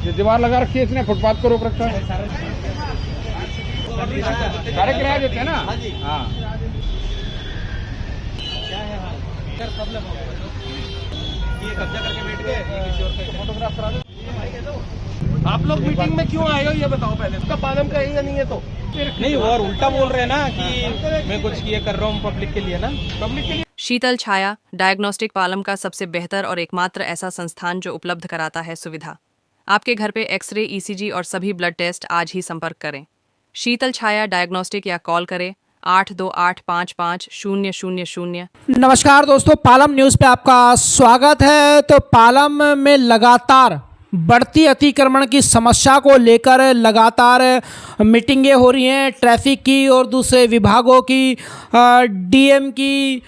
ये दीवार लगा रखी है इसने, फुटपाथ को रोक रखा है। सारे किराया देते हैं ना। हाँ क्या प्रॉब्लम हो गया ये कब्जा करके बैठ गए, किसी और का फोटोग्राफ करा दो। आप लोग मीटिंग में क्यों आए हो ये बताओ पहले। इसका पालन का या नहीं है तो नहीं, वो और उल्टा बोल रहे हैं ना कि मैं कुछ ये कर रहा हूँ पब्लिक के लिए ना, पब्लिक के लिए। शीतल छाया डायग्नोस्टिक पालम का सबसे बेहतर और एकमात्र ऐसा संस्थान जो उपलब्ध कराता है सुविधा। आपके घर पे एक्सरे, ईसीजी और सभी ब्लड टेस्ट आज ही संपर्क करें। शीतल छाया डायग्नोस्टिक या कॉल करें 82855000। नमस्कार दोस्तों, पालम न्यूज़ पे आपका स्वागत है। तो पालम में लगातार बढ़ती अतिक्रमण की समस्या को लेकर लगातार मीटिंगें हो रही हैं, ट्रैफिक की और दूसरे विभागों की, डीएम की,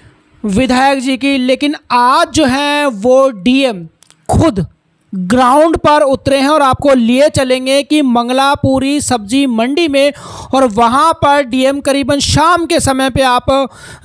विधायक जी की। लेकिन आज जो है वो डीएम खुद ग्राउंड पर उतरे हैं और आपको लिए चलेंगे कि मंगलापुरी सब्जी मंडी में, और वहां पर डीएम करीबन शाम के समय पे आप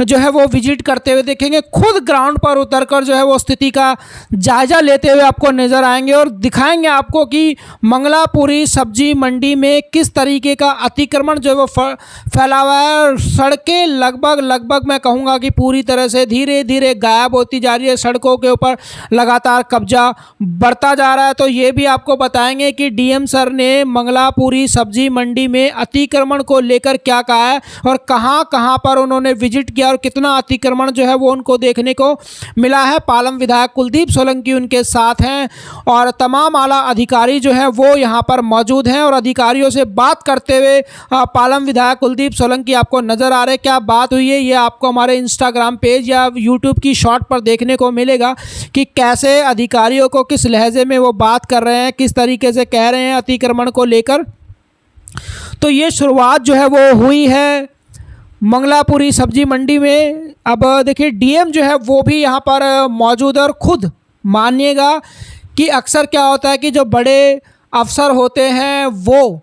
जो है वो विजिट करते हुए देखेंगे। खुद ग्राउंड पर उतरकर जो है वो स्थिति का जायजा लेते हुए आपको नज़र आएंगे और दिखाएंगे आपको कि मंगलापुरी सब्जी मंडी में किस तरीके का अतिक्रमण जो है वो फैला हुआ है। सड़कें लगभग मैं कहूँगा कि पूरी तरह से धीरे धीरे गायब होती जा रही है। सड़कों के ऊपर लगातार कब्जा बढ़ता जा रहा है। तो ये भी आपको बताएंगे कि डीएम सर ने मंगलापुरी सब्जी मंडी में अतिक्रमण को लेकर क्या कहा है और कहां पर उन्होंने विजिट किया और कितना अतिक्रमण जो है वो उनको देखने को मिला है। पालम विधायक कुलदीप सोलंकी उनके साथ हैं और तमाम आला अधिकारी जो है वो यहां पर मौजूद हैं और अधिकारियों से बात करते हुए पालम विधायक कुलदीप सोलंकी आपको नजर आ रहे। क्या बात हुई है ये आपको हमारे इंस्टाग्राम पेज या यूट्यूब की शॉर्ट पर देखने को मिलेगा कि कैसे अधिकारियों को किस लहजे में वो बात कर रहे हैं, किस तरीके से कह रहे हैं अतिक्रमण को लेकर। तो ये शुरुआत जो है वो हुई है मंगलापुरी सब्जी मंडी में। अब देखिए डीएम जो है वो भी यहाँ पर मौजूद है और खुद मानिएगा कि अक्सर क्या होता है कि जो बड़े अफसर होते हैं वो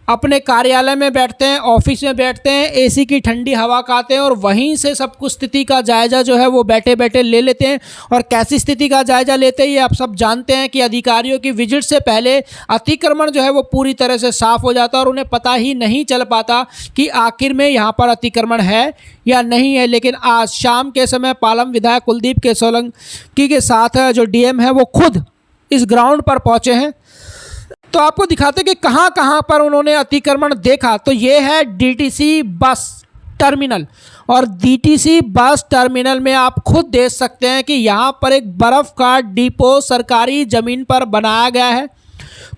अपने कार्यालय में बैठते हैं, ऑफिस में बैठते हैं, एसी की ठंडी हवा खाते हैं और वहीं से सब कुछ स्थिति का जायजा जो है वो बैठे बैठे ले लेते हैं। और कैसी स्थिति का जायजा लेते हैं ये आप सब जानते हैं कि अधिकारियों की विजिट से पहले अतिक्रमण जो है वो पूरी तरह से साफ हो जाता है और उन्हें पता ही नहीं चल पाता कि आखिर में यहाँ पर अतिक्रमण है या नहीं है। लेकिन आज शाम के समय पालम विधायक कुलदीप के सोलंकी के साथ जो डीएम है वो खुद इस ग्राउंड पर पहुँचे हैं। तो आपको दिखाते कि कहाँ पर उन्होंने अतिक्रमण देखा। तो ये है डीटीसी बस टर्मिनल और डीटीसी बस टर्मिनल में आप खुद देख सकते हैं कि यहाँ पर एक बर्फ़ का डिपो सरकारी ज़मीन पर बनाया गया है।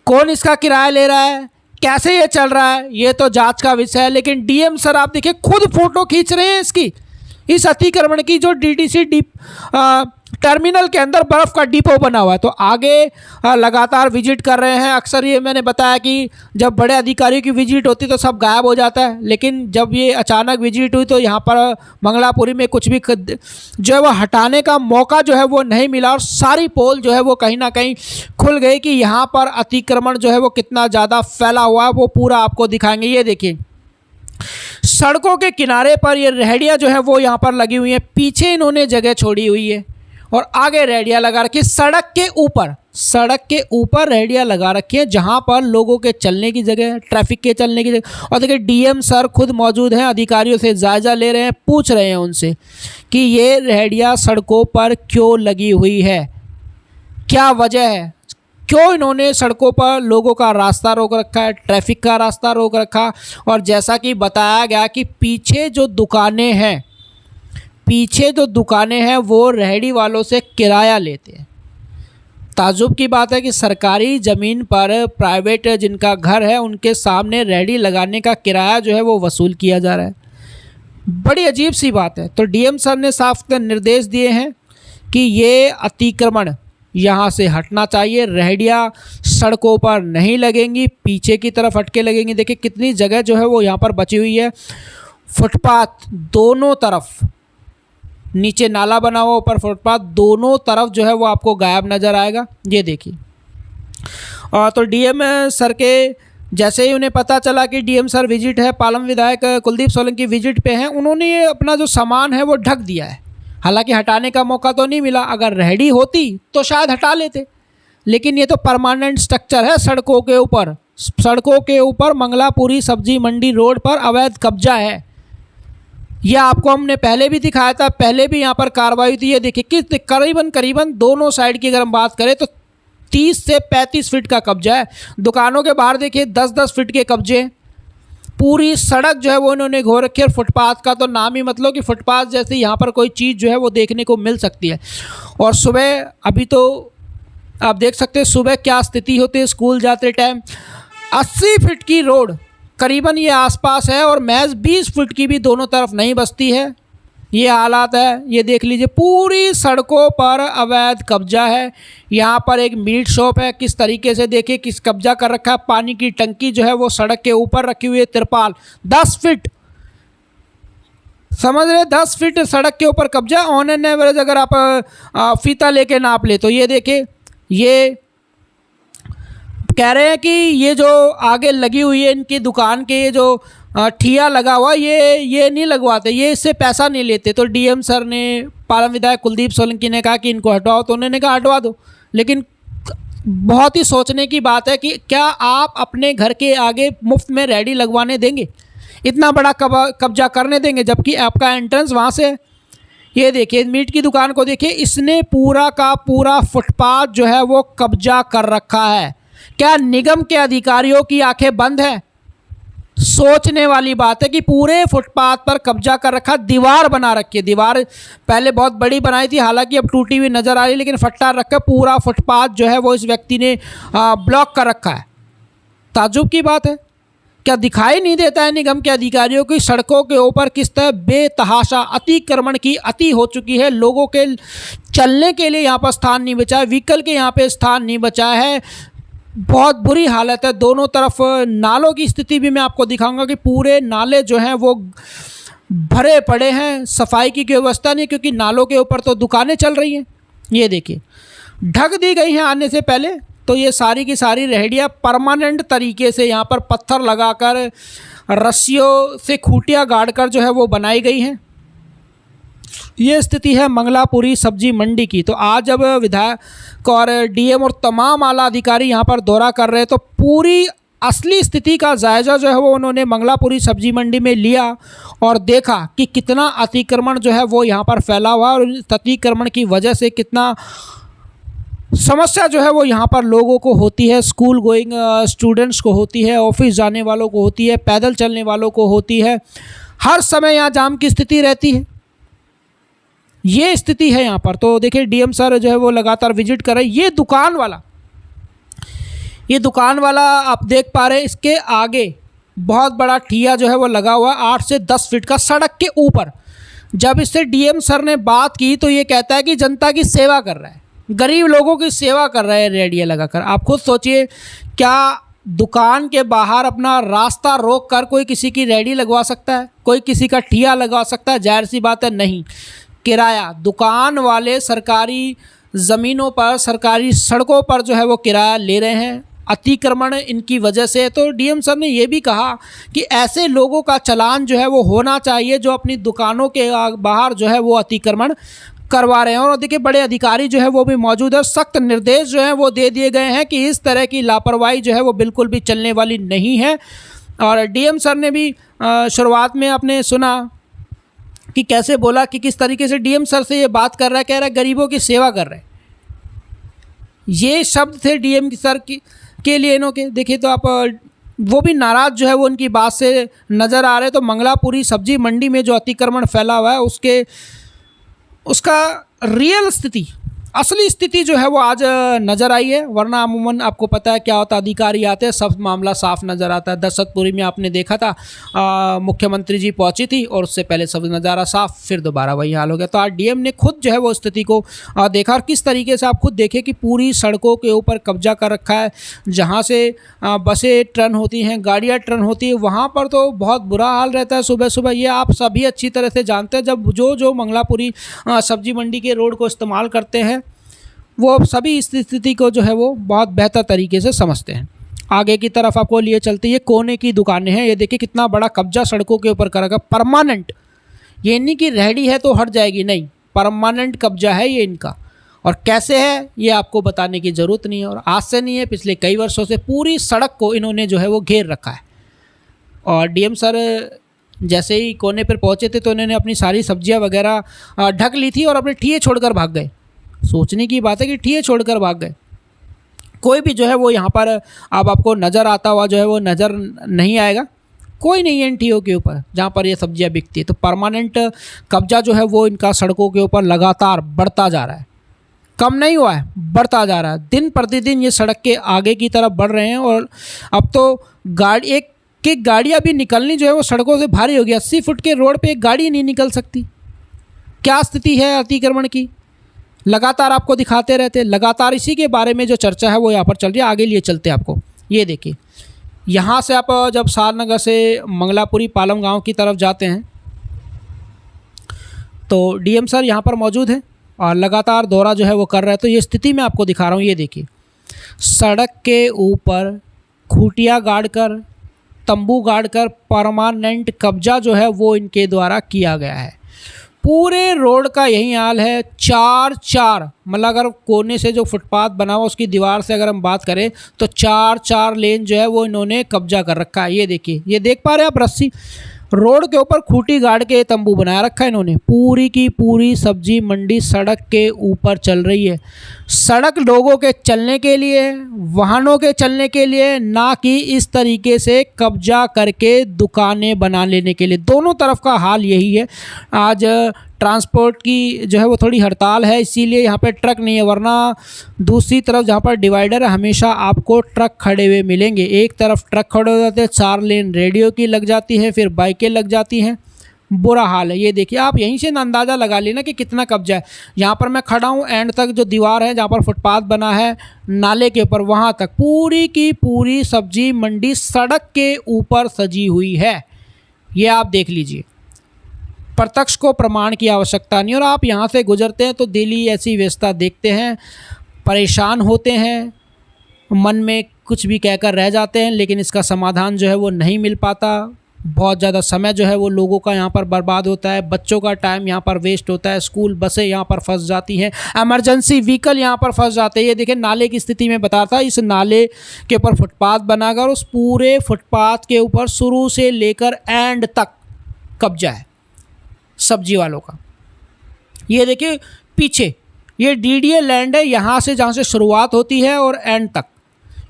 कौन इसका किराया ले रहा है, कैसे ये चल रहा है, ये तो जांच का विषय है। लेकिन डीएम सर आप देखिए खुद फ़ोटो खींच रहे हैं इस अतिक्रमण की, जो डीटीसी टर्मिनल के अंदर बर्फ़ का डिपो बना हुआ है। तो आगे लगातार विजिट कर रहे हैं। अक्सर ये मैंने बताया कि जब बड़े अधिकारियों की विजिट होती तो सब गायब हो जाता है, लेकिन जब ये अचानक विजिट हुई तो यहाँ पर मंगलापुरी में कुछ भी जो है वो हटाने का मौका जो है वो नहीं मिला और सारी पोल जो है वो कहीं ना कहीं खुल गई कि यहाँ पर अतिक्रमण जो है वो कितना ज़्यादा फैला हुआ है। वो पूरा आपको दिखाएंगे। ये देखिए सड़कों के किनारे पर ये रेहड़ियाँ जो है वो यहाँ पर लगी हुई हैं, पीछे इन्होंने जगह छोड़ी हुई है और आगे रेहड़ियाँ लगा रखी है। सड़क के ऊपर रेहड़ियाँ लगा रखी है जहाँ पर लोगों के चलने की जगह, ट्रैफिक के चलने की जगह। और देखिए डीएम सर खुद मौजूद हैं, अधिकारियों से जायजा ले रहे हैं, पूछ रहे हैं उनसे कि ये रेहड़ियाँ सड़कों पर क्यों लगी हुई है, क्या वजह है, क्यों इन्होंने सड़कों पर लोगों का रास्ता रोक रखा है, ट्रैफिक का रास्ता रोक रखा। और जैसा कि बताया गया कि पीछे जो दुकानें हैं वो रेहड़ी वालों से किराया लेते हैं। ताज्जुब की बात है कि सरकारी ज़मीन पर प्राइवेट जिनका घर है उनके सामने रेहड़ी लगाने का किराया जो है वो वसूल किया जा रहा है। बड़ी अजीब सी बात है। तो डीएम सर ने साफ निर्देश दिए हैं कि ये अतिक्रमण यहाँ से हटना चाहिए, रेहड़ियाँ सड़कों पर नहीं लगेंगी, पीछे की तरफ हटके लगेंगी। देखिए कितनी जगह जो है वो यहाँ पर बची हुई है। फुटपाथ दोनों तरफ, नीचे नाला बना हुआ, ऊपर फुटपाथ, दोनों तरफ जो है वो आपको गायब नज़र आएगा। ये देखिए। और तो डीएम सर के जैसे ही उन्हें पता चला कि डीएम सर विजिट है, पालम विधायक कुलदीप सोलंकी विजिट पे हैं, उन्होंने अपना जो सामान है वो ढक दिया है। हालांकि हटाने का मौका तो नहीं मिला, अगर रेहड़ी होती तो शायद हटा लेते, लेकिन ये तो परमानेंट स्ट्रक्चर है सड़कों के ऊपर। सड़कों के ऊपर मंगलापुरी सब्जी मंडी रोड पर अवैध कब्जा है। ये आपको हमने पहले भी दिखाया था, पहले भी यहाँ पर कार्रवाई थी। ये देखिए कि करीबन दोनों साइड की अगर हम बात करें तो 30 से 35 फीट का कब्जा है। दुकानों के बाहर देखिए 10-10 फीट के कब्जे हैं। पूरी सड़क जो है वो इन्होंने घो रखी है। और फुटपाथ का तो नाम ही मतलब कि फुटपाथ जैसे यहाँ पर कोई चीज़ जो है वो देखने को मिल सकती है। और सुबह अभी तो आप देख सकते हैं सुबह क्या स्थिति होती है स्कूल जाते टाइम। 80 फीट की रोड करीबन ये आसपास है और महज 20 फीट की भी दोनों तरफ नहीं बचती है। ये हालात है, ये देख लीजिए पूरी सड़कों पर अवैध कब्जा है। यहाँ पर एक मीट शॉप है, किस तरीके से देखिए किस कब्जा कर रखा है। पानी की टंकी जो है वो सड़क के ऊपर रखी हुई है। तिरपाल 10 फीट, समझ रहे, 10 फीट सड़क के ऊपर कब्जा। ऑन एन एवरेज अगर आप फीता लेके नाप ले तो ये देखिए, ये कह रहे हैं कि ये जो आगे लगी हुई है इनकी दुकान के, ये जो ठिया लगा हुआ ये नहीं लगवाते, ये इससे पैसा नहीं लेते। तो डीएम सर ने, पालम विधायक कुलदीप सोलंकी ने कहा कि इनको हटवाओ, तो उन्होंने कहा हटवा दो। लेकिन बहुत ही सोचने की बात है कि क्या आप अपने घर के आगे मुफ्त में रेडी लगवाने देंगे, इतना बड़ा कब्जा करने देंगे, जबकि आपका एंट्रेंस वहाँ से है। ये देखिए मीट की दुकान को देखिए, इसने पूरा का पूरा फुटपाथ जो है वो कब्जा कर रखा है। क्या निगम के अधिकारियों की आंखें बंद हैं? सोचने वाली बात है कि पूरे फुटपाथ पर कब्जा कर रखा। दीवार बना रखी है, दीवार पहले बहुत बड़ी बनाई थी, हालांकि अब टूटी हुई नज़र आ रही है, लेकिन फट्टा रखा पूरा फुटपाथ जो है वो इस व्यक्ति ने ब्लॉक कर रखा है। ताज्जुब की बात है, क्या दिखाई नहीं देता है निगम के अधिकारियों की सड़कों के ऊपर किस तरह बेतहाशा अतिक्रमण की अति हो चुकी है। लोगों के चलने के लिए यहाँ पर स्थान नहीं बचा है, व्हीकल के यहाँ पे स्थान नहीं बचा है। बहुत बुरी हालत है। दोनों तरफ नालों की स्थिति भी मैं आपको दिखाऊंगा कि पूरे नाले जो हैं वो भरे पड़े हैं। सफाई की कोई व्यवस्था नहीं, क्योंकि नालों के ऊपर तो दुकानें चल रही हैं। ये देखिए ढक दी गई हैं आने से पहले। तो ये सारी की सारी रेहड़ियाँ परमानेंट तरीके से यहाँ पर पत्थर लगाकर रस्सियों से खूंटियाँ गाड़कर जो है वो बनाई गई हैं। ये स्थिति है मंगलापुरी सब्जी मंडी की। तो आज जब विधायक और डीएम और तमाम आला अधिकारी यहाँ पर दौरा कर रहे हैं तो पूरी असली स्थिति का जायज़ा जो है वो उन्होंने मंगलापुरी सब्जी मंडी में लिया और देखा कि कितना अतिक्रमण जो है वो यहाँ पर फैला हुआ है और इस अतिक्रमण की वजह से कितना समस्या जो है वो यहाँ पर लोगों को होती है। स्कूल गोइंग स्टूडेंट्स को होती है, ऑफिस जाने वालों को होती है, पैदल चलने वालों को होती है। हर समय यहाँ जाम की स्थिति रहती है। ये स्थिति है यहाँ पर। तो देखिए डीएम सर जो है वो लगातार विजिट कर रहे हैं। ये दुकान वाला आप देख पा रहे हैं, इसके आगे बहुत बड़ा ठिया जो है वो लगा हुआ 8 से 10 फीट का सड़क के ऊपर। जब इससे डीएम सर ने बात की तो ये कहता है कि जनता की सेवा कर रहा है, गरीब लोगों की सेवा कर रहा है रेडियो लगाकर। आप खुद सोचिए, क्या दुकान के बाहर अपना रास्ता रोक कर कोई किसी की रेडी लगवा सकता है? कोई किसी का ठिया लगवा सकता है? जाहिर सी बात है नहीं। किराया, दुकान वाले सरकारी ज़मीनों पर, सरकारी सड़कों पर जो है वो किराया ले रहे हैं। अतिक्रमण इनकी वजह से। तो डीएम सर ने ये भी कहा कि ऐसे लोगों का चालान जो है वो होना चाहिए जो अपनी दुकानों के बाहर जो है वो अतिक्रमण करवा रहे हैं। और देखिए बड़े अधिकारी जो है वो भी मौजूद है। सख्त निर्देश जो हैं वो दे दिए गए हैं कि इस तरह की लापरवाही जो है वो बिल्कुल भी चलने वाली नहीं है। और डीएम सर ने भी शुरुआत में आपने सुना कि कैसे बोला कि किस तरीके से डीएम सर से ये बात कर रहा है, कह रहा है गरीबों की सेवा कर रहे हैं। ये शब्द थे डीएम सर के लिए इन्होंने। देखिए तो आप वो भी नाराज़ जो है वो उनकी बात से नज़र आ रहे हैं। तो मंगलापुरी सब्जी मंडी में जो अतिक्रमण फैला हुआ है उसका रियल स्थिति, असली स्थिति जो है वो आज नज़र आई है। वरना अमूमन आपको पता है क्या होता, अधिकारी आते हैं सब मामला साफ नज़र आता है। दशरथपुरी में आपने देखा था मुख्यमंत्री जी पहुंची थी और उससे पहले सब नज़ारा साफ, फिर दोबारा वही हाल हो गया। तो आज डीएम ने खुद जो है वो स्थिति को देखा और किस तरीके से आप खुद देखें कि पूरी सड़कों के ऊपर कब्जा कर रखा है। जहाँ से बसें टर्न होती हैं, गाड़ियाँ टर्न होती है, वहाँ पर तो बहुत बुरा हाल रहता है सुबह सुबह। ये आप सभी अच्छी तरह से जानते हैं। जब जो मंगलापुरी सब्जी मंडी के रोड को इस्तेमाल करते हैं वो सभी इस स्थिति को जो है वो बहुत बेहतर तरीके से समझते हैं। आगे की तरफ आपको लिए चलते, ये कोने की दुकानें हैं। ये देखिए कितना बड़ा कब्जा सड़कों के ऊपर करेगा, परमानेंट। ये नहीं कि रेहड़ी है तो हट जाएगी, नहीं, परमानेंट कब्जा है ये इनका। और कैसे है ये आपको बताने की ज़रूरत नहीं है, और आज से नहीं है, पिछले कई वर्षों से पूरी सड़क को इन्होंने जो है वो घेर रखा है। और डीएम सर जैसे ही कोने पर पहुंचे थे तो इन्होंने अपनी सारी सब्जियां वगैरह ढक ली थी और अपने ठिये छोड़कर भाग गए। सोचने की बात है कि ठिये छोड़कर भाग गए। कोई भी जो है वो यहाँ पर अब आपको नज़र आता हुआ जो है वो नज़र नहीं आएगा, कोई नहीं है इन ठियों के ऊपर जहाँ पर ये सब्जियाँ बिकती है। तो परमानेंट कब्जा जो है वो इनका सड़कों के ऊपर लगातार बढ़ता जा रहा है, कम नहीं हुआ है, बढ़ता जा रहा है। दिन प्रतिदिन ये सड़क के आगे की तरफ बढ़ रहे हैं और अब तो गाड़ियाँ भी निकलनी जो है वो सड़कों से भारी हो गई। 80 फुट के रोड पे एक गाड़ी नहीं निकल सकती। क्या स्थिति है अतिक्रमण की, लगातार आपको दिखाते रहते हैं। लगातार इसी के बारे में जो चर्चा है वो यहाँ पर चल रही है। आगे लिए चलते हैं आपको, ये देखिए यहाँ से आप जब सारनगर से मंगलापुरी पालम गांव की तरफ जाते हैं तो डीएम सर यहाँ पर मौजूद हैं और लगातार दौरा जो है वो कर रहे हैं। तो ये स्थिति मैं आपको दिखा रहा हूँ। ये देखिए सड़क के ऊपर खूंटियाँ गाड़कर, तंबू गाड़कर परमानेंट कब्जा जो है वो इनके द्वारा किया गया है। पूरे रोड का यही हाल है। चार मतलब अगर कोने से जो फुटपाथ बना हुआ उसकी दीवार से अगर हम बात करें तो चार लेन जो है वो इन्होंने कब्जा कर रखा है। ये देखिए, ये देख पा रहे हैं आप, रस्सी रोड के ऊपर खूंटी गाड़ के तंबू बनाया रखा है इन्होंने। पूरी की पूरी सब्जी मंडी सड़क के ऊपर चल रही है। सड़क लोगों के चलने के लिए, वाहनों के चलने के लिए, ना कि इस तरीके से कब्जा करके दुकानें बना लेने के लिए। दोनों तरफ का हाल यही है। आज ट्रांसपोर्ट की जो है वो थोड़ी हड़ताल है, इसीलिए यहाँ पे ट्रक नहीं है, वरना दूसरी तरफ जहाँ पर डिवाइडर है हमेशा आपको ट्रक खड़े हुए मिलेंगे। एक तरफ ट्रक खड़े हो जाते हैं, 4 लेन रेडियो की लग जाती है, फिर बाइकें लग जाती हैं। बुरा हाल है। ये देखिए आप यहीं से अंदाज़ा लगा लेना कि कितना कब्जा है। यहाँ पर मैं खड़ा हूँ, एंड तक जो दीवार है जहाँ पर फुटपाथ बना है नाले के ऊपर, वहाँ तक पूरी की पूरी सब्जी मंडी सड़क के ऊपर सजी हुई है। ये आप देख लीजिए, प्रत्यक्ष को प्रमाण की आवश्यकता नहीं। और आप यहाँ से गुजरते हैं तो दिल्ली ऐसी व्यवस्था देखते हैं, परेशान होते हैं, मन में कुछ भी कहकर रह जाते हैं, लेकिन इसका समाधान जो है वो नहीं मिल पाता। बहुत ज़्यादा समय जो है वो लोगों का यहाँ पर बर्बाद होता है, बच्चों का टाइम यहाँ पर वेस्ट होता है, स्कूल बसें यहाँ पर फंस जाती हैं, इमरजेंसी व्हीकल यहाँ पर फंस जाते हैं। ये देखिए नाले की स्थिति में बता था, इस नाले के ऊपर फुटपाथ बनाकर उस पूरे फुटपाथ के ऊपर शुरू से लेकर एंड तक कब्जा है सब्जी वालों का। ये देखिए पीछे ये डीडीए लैंड है, यहाँ से जहाँ से शुरुआत होती है और एंड तक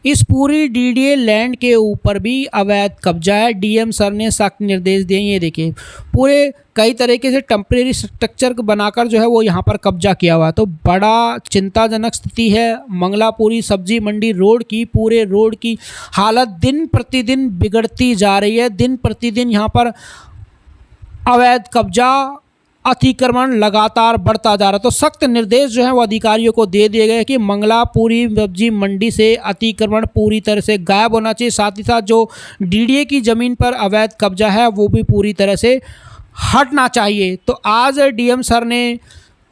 इस पूरी डीडीए लैंड के ऊपर भी अवैध कब्जा है। डीएम सर ने सख्त निर्देश दिए। ये देखिए पूरे कई तरीके से टेम्परेरी स्ट्रक्चर बनाकर जो है वो यहाँ पर कब्जा किया हुआ है। तो बड़ा चिंताजनक स्थिति है मंगलापुरी सब्जी मंडी रोड की। पूरे रोड की हालत दिन प्रतिदिन बिगड़ती जा रही है। दिन प्रतिदिन यहाँ पर अवैध कब्जा, अतिक्रमण लगातार बढ़ता जा रहा है। तो सख्त निर्देश जो है वो अधिकारियों को दे दिए गए कि मंगलापुरी सब्जी मंडी से अतिक्रमण पूरी तरह से गायब होना चाहिए। साथ ही साथ जो डीडीए की ज़मीन पर अवैध कब्जा है वो भी पूरी तरह से हटना चाहिए। तो आज डीएम सर ने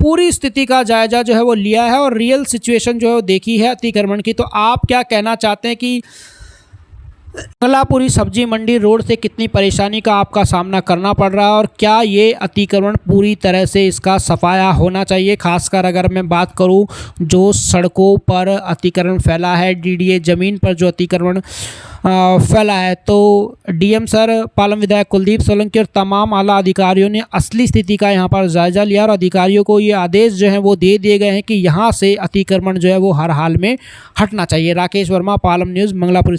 पूरी स्थिति का जायजा जो है वो लिया है और रियल सिचुएशन जो है वो देखी है अतिक्रमण की। तो आप क्या कहना चाहते हैं कि मंगलापुरी सब्जी मंडी रोड से कितनी परेशानी का आपका सामना करना पड़ रहा है और क्या ये अतिक्रमण पूरी तरह से इसका सफाया होना चाहिए? खासकर अगर मैं बात करूं जो सड़कों पर अतिक्रमण फैला है, डीडीए ज़मीन पर जो अतिक्रमण फैला है, तो डीएम सर, पालम विधायक कुलदीप सोलंकी और तमाम आला अधिकारियों ने असली स्थिति का यहाँ पर जायजा लिया और अधिकारियों को ये आदेश जो हैं वो दे दिए गए हैं कि यहाँ से अतिक्रमण जो है वो हर हाल में हटना चाहिए। राकेश वर्मा, पालम न्यूज़, मंगलापुरी।